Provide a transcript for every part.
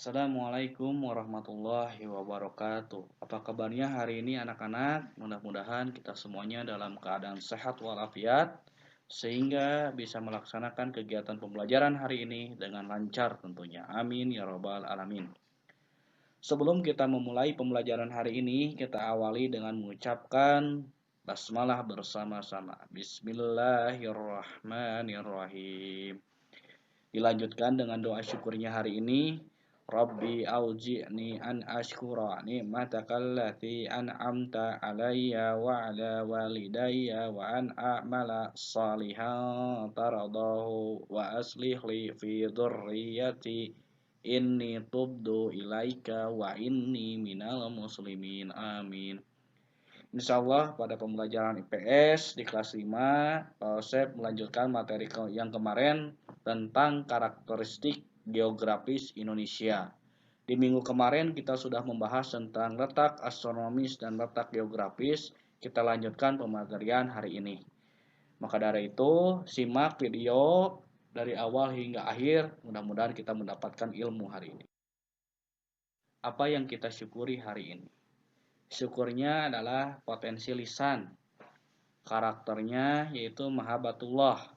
Assalamualaikum warahmatullahi wabarakatuh. Apa kabarnya hari ini anak-anak? Mudah-mudahan kita semuanya dalam keadaan sehat walafiat sehingga bisa melaksanakan kegiatan pembelajaran hari ini dengan lancar tentunya. Amin ya robbal alamin. Sebelum kita memulai pembelajaran hari ini, kita awali dengan mengucapkan basmalah bersama-sama. Bismillahirrahmanirrahim. Dilanjutkan dengan doa syukurnya hari ini. Rabbi auzi'ni an ashkura ni'matakallati an'amta alayya wa ala walidayya wa an a'mala salihan taradahu wa aslih li fi dhurriyyati inni tubdu ilaika wa inni minal muslimin. Amin. Insyaallah pada pembelajaran IPS di kelas 5, Pak Osep melanjutkan materi yang kemarin tentang karakteristik geografis Indonesia. Di minggu kemarin kita sudah membahas tentang letak astronomis dan letak geografis. Kita lanjutkan pematerian hari ini. Maka dari itu, simak video dari awal hingga akhir. Mudah-mudahan kita mendapatkan ilmu hari ini. Apa yang kita syukuri hari ini? Syukurnya adalah potensi lisan. Karakternya yaitu mahabbatullah,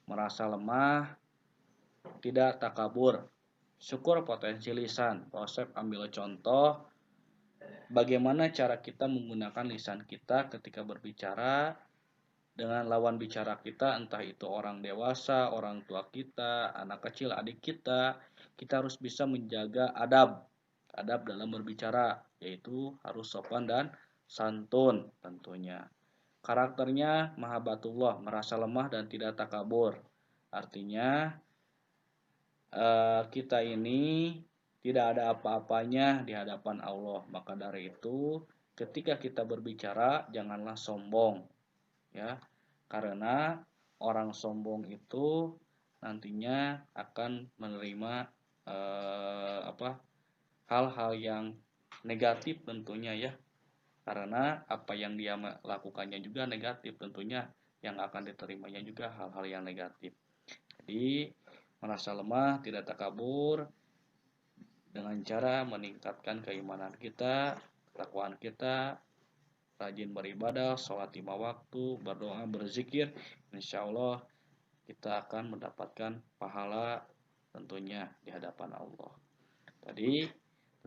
merasa lemah, tidak takabur. Syukur potensi lisan. Konsep ambil contoh bagaimana cara kita menggunakan lisan kita ketika berbicara dengan lawan bicara kita, entah itu orang dewasa, orang tua kita, anak kecil, adik kita. Kita harus bisa menjaga adab dalam berbicara, yaitu harus sopan dan santun tentunya. Karakternya mahabbatullah, merasa lemah dan tidak takabur. Artinya kita ini tidak ada apa-apanya di hadapan Allah. Maka dari itu, ketika kita berbicara janganlah sombong, ya. Karena orang sombong itu nantinya akan menerima hal-hal yang negatif tentunya, ya, karena apa yang dia melakukannya juga negatif tentunya, yang akan diterimanya juga hal-hal yang negatif. Jadi merasa lemah, tidak takabur dengan cara meningkatkan keimanan kita, ketakwaan kita, rajin beribadah, sholat 5 waktu, berdoa, berzikir. Insya Allah kita akan mendapatkan pahala tentunya di hadapan Allah. Tadi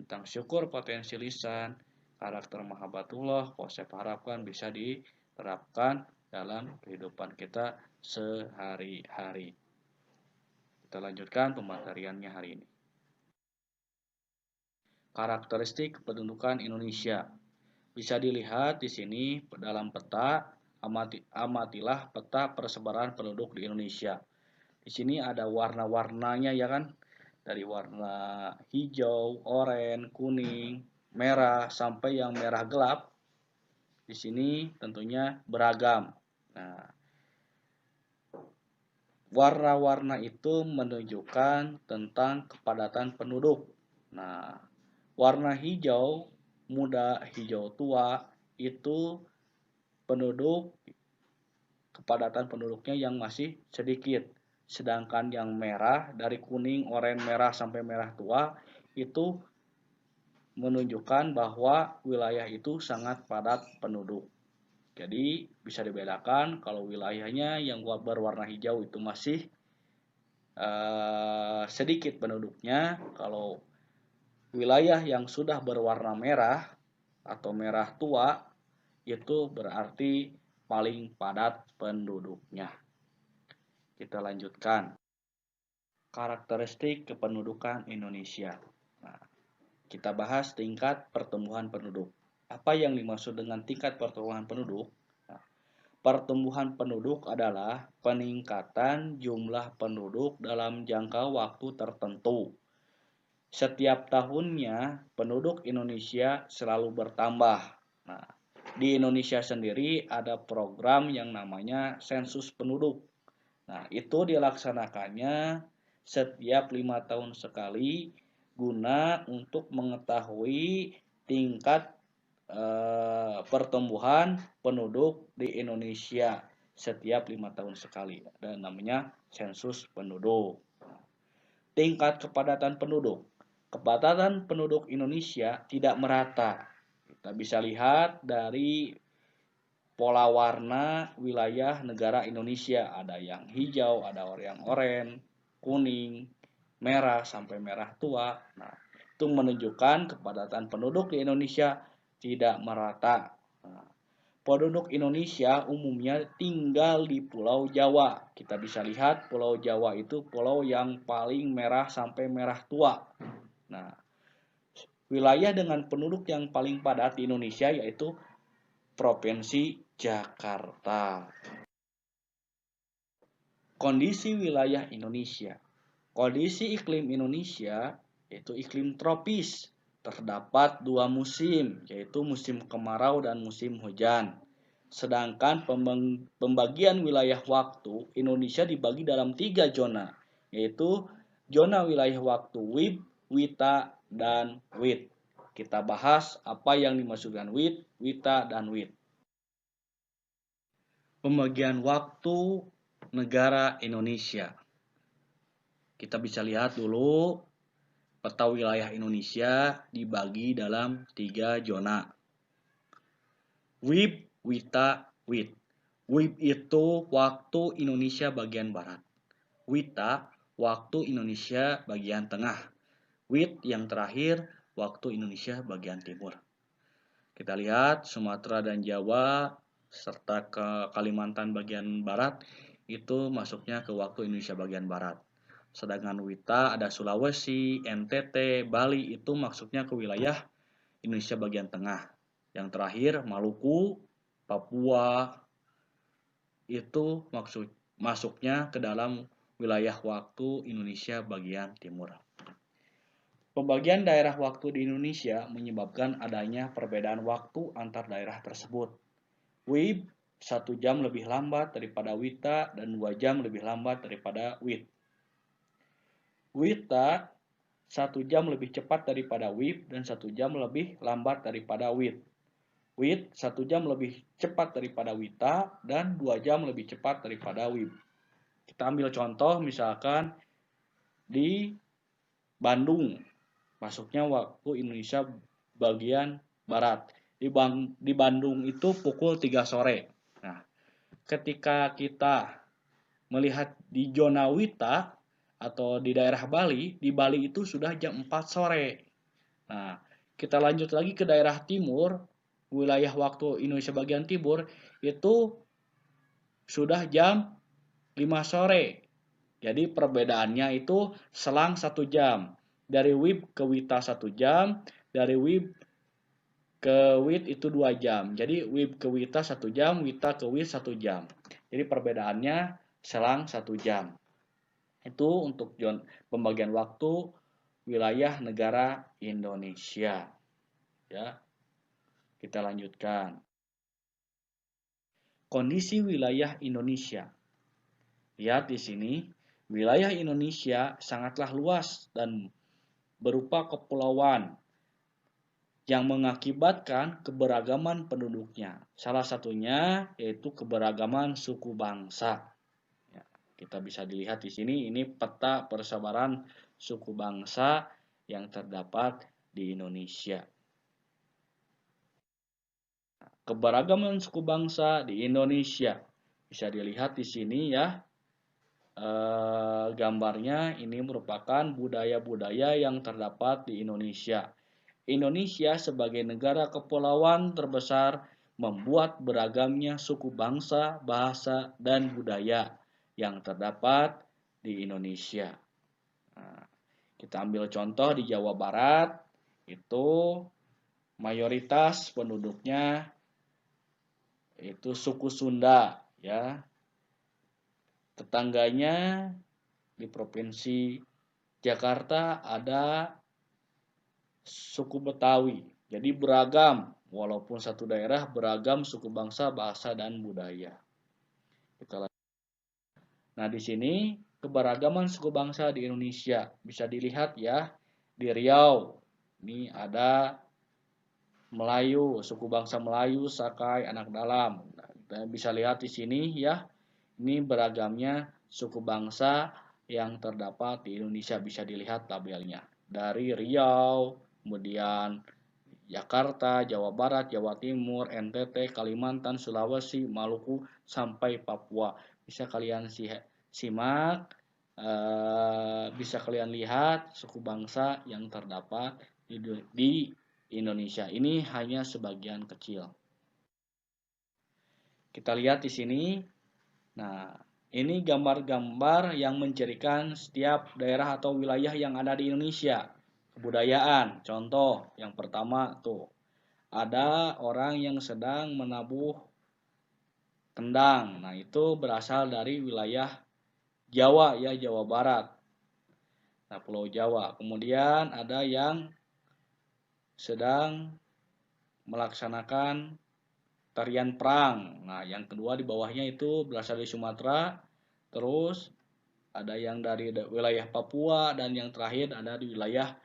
tentang syukur potensi lisan, karakter mahabbatullah, konsep harapkan bisa diterapkan dalam kehidupan kita sehari-hari. Kita lanjutkan pemateriannya hari ini. Karakteristik kependudukan Indonesia. Bisa dilihat di sini dalam peta, amatilah peta persebaran penduduk di Indonesia. Di sini ada warna-warnanya, ya kan? Dari warna hijau, oranye, kuning, merah sampai yang merah gelap. Di sini tentunya beragam. Nah, warna-warna itu menunjukkan tentang kepadatan penduduk. Nah, warna hijau muda, hijau tua itu penduduk, kepadatan penduduknya yang masih sedikit. Sedangkan yang merah dari kuning, oranye, merah sampai merah tua itu menunjukkan bahwa wilayah itu sangat padat penduduk. Jadi bisa dibedakan kalau wilayahnya yang berwarna hijau itu masih sedikit penduduknya. Kalau wilayah yang sudah berwarna merah atau merah tua itu berarti paling padat penduduknya. Kita lanjutkan. Karakteristik kependudukan Indonesia. Nah, kita bahas tingkat pertumbuhan penduduk. Apa yang dimaksud dengan tingkat pertumbuhan penduduk? Nah, pertumbuhan penduduk adalah peningkatan jumlah penduduk dalam jangka waktu tertentu. Setiap tahunnya penduduk Indonesia selalu bertambah. Nah, di Indonesia sendiri ada program yang namanya sensus penduduk. Nah, itu dilaksanakannya setiap 5 tahun sekali guna untuk mengetahui tingkat pertumbuhan penduduk di Indonesia setiap 5 tahun sekali. Dan namanya sensus penduduk. Tingkat kepadatan penduduk. Kepadatan penduduk Indonesia tidak merata. Kita bisa lihat dari pola warna wilayah negara Indonesia. Ada yang hijau, ada yang oranye, kuning, merah sampai merah tua. Nah, itu menunjukkan kepadatan penduduk di Indonesia tidak merata. Nah, penduduk Indonesia umumnya tinggal di Pulau Jawa. Kita bisa lihat Pulau Jawa itu pulau yang paling merah sampai merah tua. Nah, wilayah dengan penduduk yang paling padat di Indonesia yaitu Provinsi Jakarta. Kondisi wilayah Indonesia. Kondisi iklim Indonesia yaitu iklim tropis. Terdapat dua musim, yaitu musim kemarau dan musim hujan. Sedangkan pembagian wilayah waktu Indonesia dibagi dalam 3 zona, yaitu zona wilayah waktu WIB, WITA, dan WIT. Kita bahas apa yang dimaksudkan WIT, WITA, dan WIT. Pembagian waktu negara Indonesia. Kita bisa lihat dulu peta wilayah Indonesia dibagi dalam 3 zona. WIB, WITA, WIT. WIB itu waktu Indonesia bagian barat. WITA waktu Indonesia bagian tengah. WIT yang terakhir waktu Indonesia bagian timur. Kita lihat Sumatera dan Jawa serta ke Kalimantan bagian barat itu masuknya ke waktu Indonesia bagian barat. Sedangkan WITA ada Sulawesi, NTT, Bali itu masuknya ke wilayah Indonesia bagian tengah. Yang terakhir Maluku, Papua itu masuknya ke dalam wilayah waktu Indonesia bagian timur. Pembagian daerah waktu di Indonesia menyebabkan adanya perbedaan waktu antar daerah tersebut. WIB 1 jam lebih lambat daripada WITA dan 2 jam lebih lambat daripada WIT. WITA 1 jam lebih cepat daripada WIB dan 1 jam lebih lambat daripada WIT. WIT 1 jam lebih cepat daripada WITA dan 2 jam lebih cepat daripada WIB. Kita ambil contoh misalkan di Bandung, masuknya waktu Indonesia bagian barat. Di Bandung itu pukul 3 sore. Nah, ketika kita melihat di zona WITA atau di daerah Bali, di Bali itu sudah jam 4 sore. Nah, kita lanjut lagi ke daerah timur, wilayah waktu Indonesia bagian timur, itu sudah jam 5 sore. Jadi perbedaannya itu selang 1 jam. Dari WIB ke WITA 1 jam, dari WIB ke WIT itu 2 jam. Jadi WIB ke WITA 1 jam, WITA ke WIT 1 jam. Jadi perbedaannya selang 1 jam. Itu untuk pembagian waktu wilayah negara Indonesia. Ya. Kita lanjutkan. Kondisi wilayah Indonesia. Lihat di sini, wilayah Indonesia sangatlah luas dan berupa kepulauan yang mengakibatkan keberagaman penduduknya. Salah satunya yaitu keberagaman suku bangsa. Ya, kita bisa dilihat di sini, ini peta persebaran suku bangsa yang terdapat di Indonesia. Keberagaman suku bangsa di Indonesia bisa dilihat di sini ya. Gambarnya ini merupakan budaya-budaya yang terdapat di Indonesia. Indonesia sebagai negara kepulauan terbesar membuat beragamnya suku bangsa, bahasa, dan budaya yang terdapat di Indonesia. Nah, kita ambil contoh di Jawa Barat, itu mayoritas penduduknya itu suku Sunda, ya. Tetangganya di Provinsi Jakarta ada suku Betawi. Jadi beragam, walaupun satu daerah beragam suku bangsa, bahasa, dan budaya. Nah, di sini keberagaman suku bangsa di Indonesia bisa dilihat ya. Di Riau, ini ada Melayu, suku bangsa Melayu, Sakai, Anak Dalam. Nah, kita bisa lihat di sini ya. Ini beragamnya suku bangsa yang terdapat di Indonesia, bisa dilihat tabelnya. dari Riau, kemudian Jakarta, Jawa Barat, Jawa Timur, NTT, Kalimantan, Sulawesi, Maluku, sampai Papua. Bisa kalian simak, bisa kalian lihat suku bangsa yang terdapat di Indonesia. Ini hanya sebagian kecil. Kita lihat di sini. Nah, ini gambar-gambar yang mencirikan setiap daerah atau wilayah yang ada di Indonesia. Kebudayaan, contoh yang pertama tuh, ada orang yang sedang menabuh kendang. Nah, itu berasal dari wilayah Jawa ya, Jawa Barat. Nah, Pulau Jawa. Kemudian ada yang sedang melaksanakan tarian perang. Nah, yang kedua di bawahnya itu berasal dari Sumatera. Terus ada yang dari wilayah Papua dan yang terakhir ada di wilayah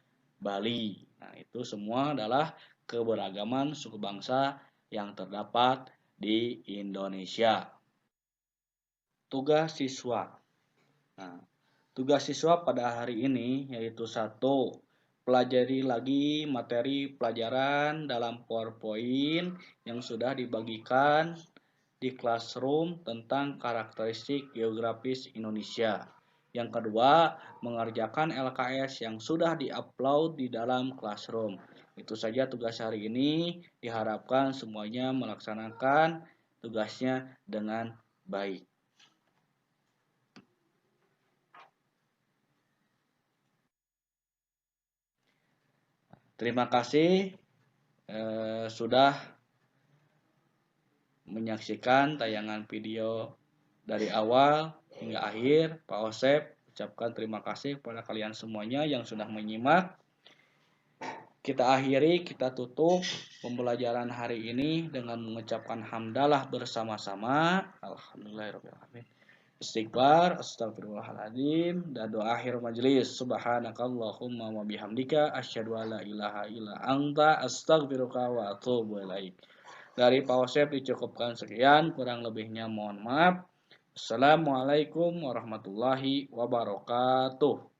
Bali. Nah, itu semua adalah keberagaman suku bangsa yang terdapat di Indonesia. Tugas siswa. Nah, tugas siswa pada hari ini yaitu satu, pelajari lagi materi pelajaran dalam PowerPoint yang sudah dibagikan di classroom tentang karakteristik geografis Indonesia. Yang kedua, mengerjakan LKS yang sudah diupload di dalam classroom. Itu saja tugas hari ini. Diharapkan semuanya melaksanakan tugasnya dengan baik. Terima kasih sudah menyaksikan tayangan video dari awal hingga akhir. Pak Osep ucapkan terima kasih kepada kalian semuanya yang sudah menyimak. Kita akhiri, kita tutup pembelajaran hari ini dengan mengucapkan hamdalah bersama-sama. Alhamdulillahirrahmanirrahim. Istighfar, astagfirullahaladzim, dan doa akhir majelis. Subhanakallahumma wa bihamdika, asyhadu an la ilaha illa anta, astaghfiruka wa atubu ilaik. Dari Pak Osep dicukupkan sekian, kurang lebihnya mohon maaf. Assalamualaikum warahmatullahi wabarakatuh.